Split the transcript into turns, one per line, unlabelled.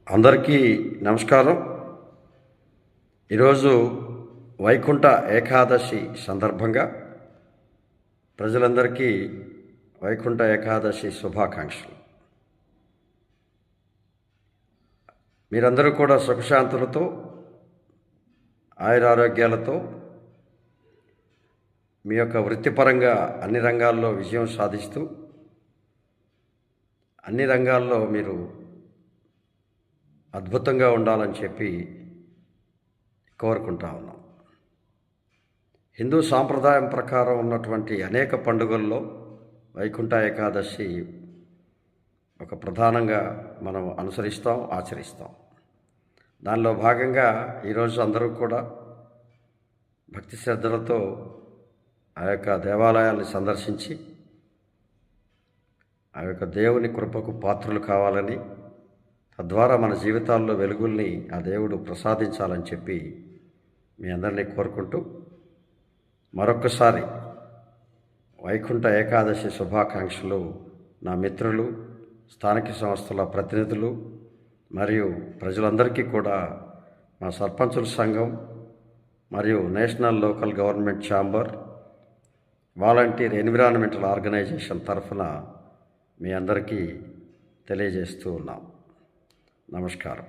అందరికీ నమస్కారం. ఈరోజు వైకుంఠ ఏకాదశి సందర్భంగా ప్రజలందరికీ వైకుంఠ ఏకాదశి శుభాకాంక్షలు. మీరందరూ కూడా సుఖశాంతులతో ఆయురారోగ్యాలతో మీ యొక్క వృత్తిపరంగా అన్ని రంగాల్లో విజయం సాధిస్తూ అన్ని రంగాల్లో మీరు అద్భుతంగా ఉండాలని చెప్పి కోరుకుంటా ఉన్నాం. హిందూ సాంప్రదాయం ప్రకారం ఉన్నటువంటి అనేక పండుగల్లో వైకుంఠ ఏకాదశి ఒక ప్రధానంగా మనం అనుసరిస్తాం, ఆచరిస్తాం. దానిలో భాగంగా ఈరోజు అందరూ కూడా భక్తి శ్రద్ధలతో ఆ యొక్క దేవాలయాల్ని సందర్శించి ఆ యొక్క దేవుని కృపకు పాత్రులు కావాలని, తద్వారా మన జీవితాల్లో వెలుగుల్ని ఆ దేవుడు ప్రసాదించాలని చెప్పి మీ అందరినీ కోరుకుంటూ మరొక్కసారి వైకుంఠ ఏకాదశి శుభాకాంక్షలు నా మిత్రులు, స్థానిక సంస్థల ప్రతినిధులు మరియు ప్రజలందరికీ కూడా మా సర్పంచుల సంఘం మరియు national local government chamber volunteer environmental organisation తరఫున మీ అందరికీ తెలియజేస్తూ ఉన్నాం. నమస్కారం.